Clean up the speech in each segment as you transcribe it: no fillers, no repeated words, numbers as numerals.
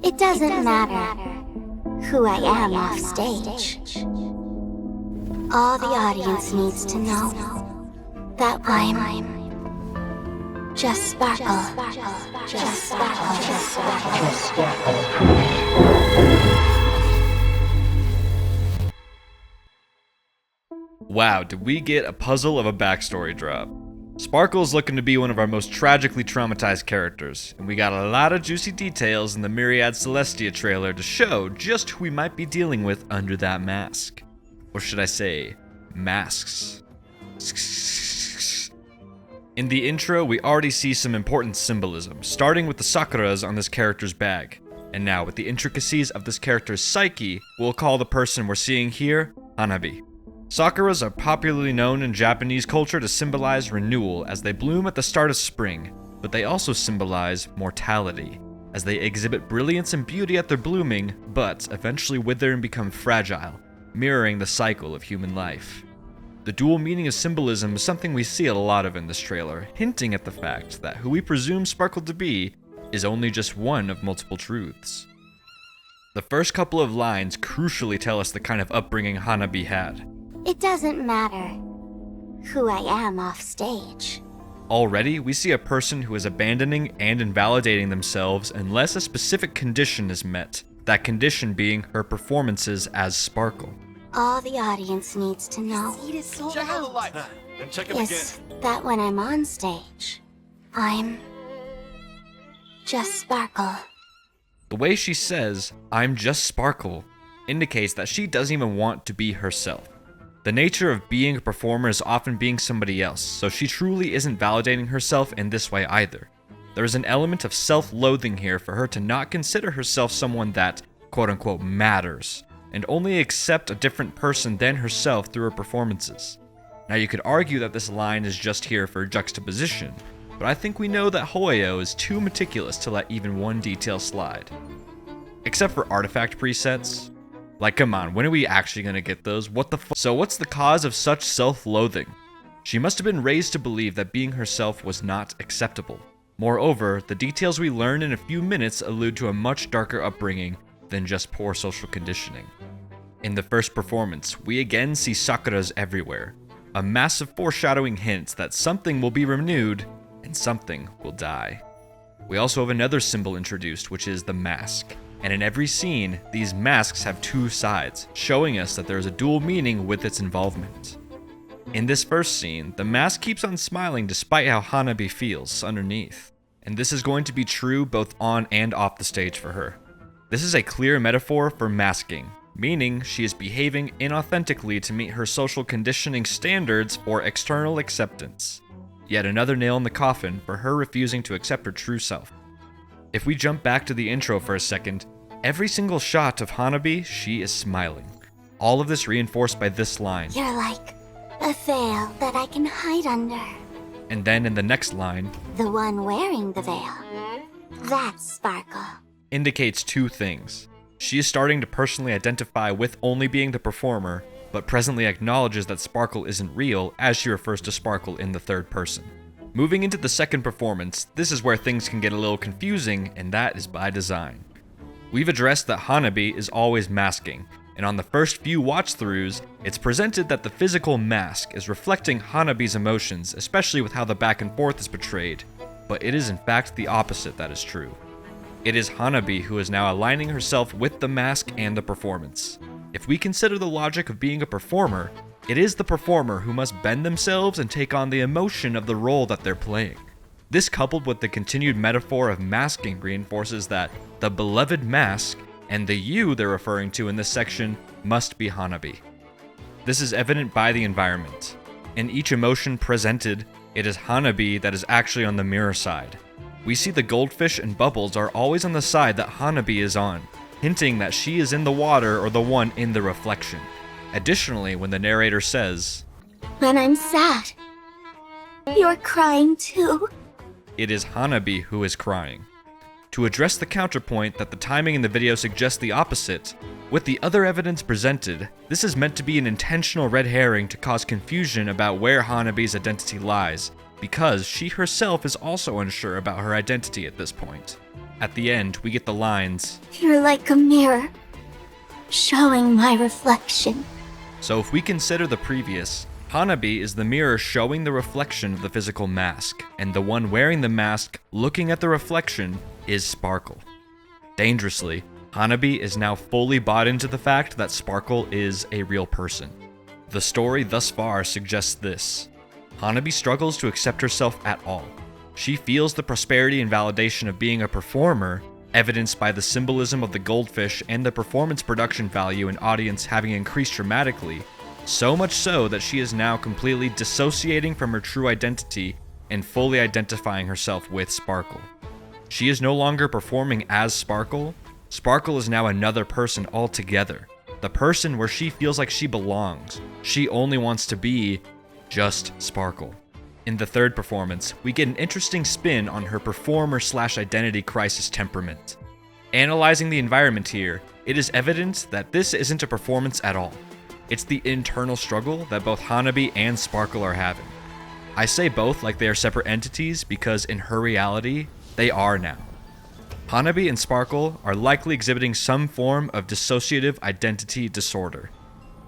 It doesn't matter who I am off stage. All the audience needs to know that I'm just sparkle. Just sparkle. Just sparkle. Wow, did we get a puzzle of a backstory drop. Sparkle is looking to be one of our most tragically traumatized characters, and we got a lot of juicy details in the Myriad Celestia trailer to show just who we might be dealing with under that mask. Or should I say, masks. In the intro, we already see some important symbolism, starting with the sakuras on this character's bag. And now, with the intricacies of this character's psyche, we'll call the person we're seeing here, Hanabi. Sakuras are popularly known in Japanese culture to symbolize renewal as they bloom at the start of spring, but they also symbolize mortality, as they exhibit brilliance and beauty at their blooming, but eventually wither and become fragile, mirroring the cycle of human life. The dual meaning of symbolism is something we see a lot of in this trailer, hinting at the fact that who we presume Sparkle to be is only just one of multiple truths. The first couple of lines crucially tell us the kind of upbringing Hanabi had. It doesn't matter who I am off stage. Already, we see a person who is abandoning and invalidating themselves unless a specific condition is met, that condition being her performances as Sparkle. All the audience needs to know Check out the light and check him is that when I'm on stage, I'm just Sparkle. The way she says, "I'm just Sparkle," indicates that she doesn't even want to be herself. The nature of being a performer is often being somebody else, so she truly isn't validating herself in this way either. There is an element of self-loathing here for her to not consider herself someone that, quote-unquote, matters, and only accept a different person than herself through her performances. Now you could argue that this line is just here for juxtaposition, but I think we know that Hoyo is too meticulous to let even one detail slide. Except for artifact presets. Like, come on, when are we actually gonna get those? What the So what's the cause of such self-loathing? She must have been raised to believe that being herself was not acceptable. Moreover, the details we learn in a few minutes allude to a much darker upbringing than just poor social conditioning. In the first performance, we again see sakuras everywhere, a massive foreshadowing hint that something will be renewed and something will die. We also have another symbol introduced, which is the mask. And in every scene, these masks have two sides, showing us that there is a dual meaning with its involvement. In this first scene, the mask keeps on smiling despite how Hanabi feels underneath. And this is going to be true both on and off the stage for her. This is a clear metaphor for masking, meaning she is behaving inauthentically to meet her social conditioning standards for external acceptance. Yet another nail in the coffin for her refusing to accept her true self. If we jump back to the intro for a second, every single shot of Hanabi, she is smiling. All of this reinforced by this line. You're like a veil that I can hide under. And then in the next line, the one wearing the veil. That's Sparkle. Indicates two things. She is starting to personally identify with only being the performer, but presently acknowledges that Sparkle isn't real as she refers to Sparkle in the third person. Moving into the second performance, this is where things can get a little confusing, and that is by design. We've addressed that Hanabi is always masking, and on the first few watch-throughs, it's presented that the physical mask is reflecting Hanabi's emotions, especially with how the back and forth is portrayed, but it is in fact the opposite that is true. It is Hanabi who is now aligning herself with the mask and the performance. If we consider the logic of being a performer, it is the performer who must bend themselves and take on the emotion of the role that they're playing. This, coupled with the continued metaphor of masking, reinforces that the beloved mask and the you they're referring to in this section must be Hanabi. This is evident by the environment. In each emotion presented, it is Hanabi that is actually on the mirror side. We see the goldfish and bubbles are always on the side that Hanabi is on, hinting that she is in the water or the one in the reflection. Additionally, when the narrator says, when I'm sad, you're crying too. It is Hanabi who is crying. To address the counterpoint that the timing in the video suggests the opposite, with the other evidence presented, this is meant to be an intentional red herring to cause confusion about where Hanabi's identity lies, because she herself is also unsure about her identity at this point. At the end, we get the lines, You're like a mirror, showing my reflection. so if we consider the previous, Hanabi is the mirror showing the reflection of the physical mask, and the one wearing the mask looking at the reflection is Sparkle. Dangerously, Hanabi is now fully bought into the fact that Sparkle is a real person. The story thus far suggests this. Hanabi struggles to accept herself at all. She feels the prosperity and validation of being a performer, evidenced by the symbolism of the goldfish and the performance production value and audience having increased dramatically, so much so that she is now completely dissociating from her true identity and fully identifying herself with Sparkle. She is no longer performing as Sparkle. Sparkle is now another person altogether. The person where she feels like she belongs. She only wants to be just Sparkle. In the third performance, we get an interesting spin on her performer/identity crisis temperament. Analyzing the environment here, it is evident that this isn't a performance at all. It's the internal struggle that both Hanabi and Sparkle are having. I say both like they are separate entities because in her reality, they are now. Hanabi and Sparkle are likely exhibiting some form of dissociative identity disorder.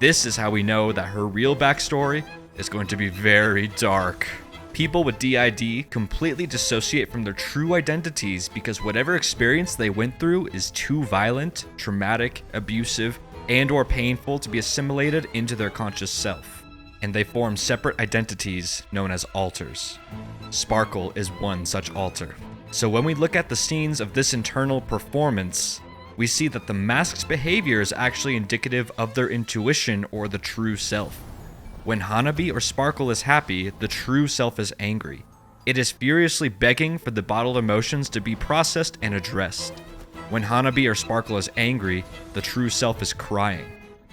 This is how we know that her real backstory is going to be very dark. People with DID completely dissociate from their true identities because whatever experience they went through is too violent, traumatic, abusive, and/or painful to be assimilated into their conscious self, and they form separate identities known as alters. Sparkle is one such alter. So when we look at the scenes of this internal performance, we see that the mask's behavior is actually indicative of their intuition or the true self. When Hanabi or Sparkle is happy, the true self is angry. It is furiously begging for the bottled emotions to be processed and addressed. When Hanabi or Sparkle is angry, the true self is crying.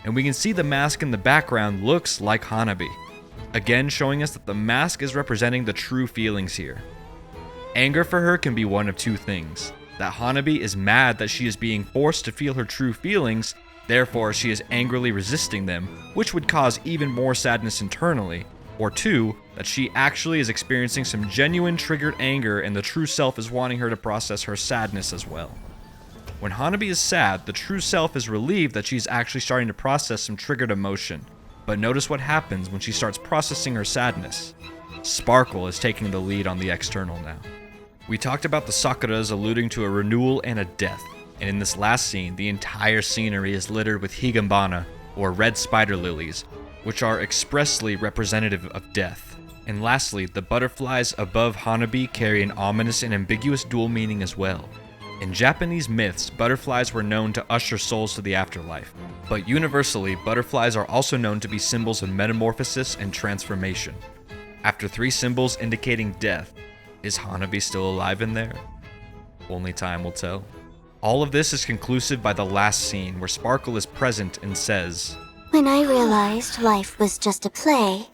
And we can see the mask in the background looks like Hanabi, again showing us that the mask is representing the true feelings here. Anger for her can be one of two things: that Hanabi is mad that she is being forced to feel her true feelings, therefore she is angrily resisting them, which would cause even more sadness internally, or two, that she actually is experiencing some genuine triggered anger and the true self is wanting her to process her sadness as well. When Hanabi is sad, the true self is relieved that she's actually starting to process some triggered emotion, but notice what happens when she starts processing her sadness. Sparkle is taking the lead on the external now. We talked about the Sakuras alluding to a renewal and a death, and in this last scene, the entire scenery is littered with higambana, or red spider lilies, which are expressly representative of death. And lastly, the butterflies above Hanabi carry an ominous and ambiguous dual meaning as well. In Japanese myths, butterflies were known to usher souls to the afterlife, but universally, butterflies are also known to be symbols of metamorphosis and transformation. After 3 symbols indicating death, is Hanabi still alive in there? Only time will tell. All of this is conclusive by the last scene where Sparkle is present and says, When I realized life was just a play,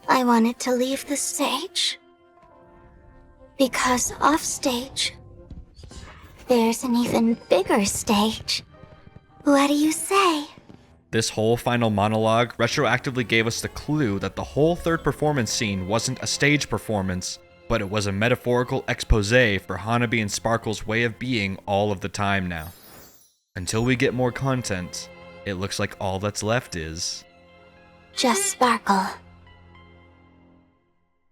I wanted to leave the stage. Because off stage, there's an even bigger stage. What do you say? This whole final monologue retroactively gave us the clue that the whole third performance scene wasn't a stage performance, but it was a metaphorical exposé for Hanabi and Sparkle's way of being all of the time now. Until we get more content, it looks like all that's left is Just Sparkle.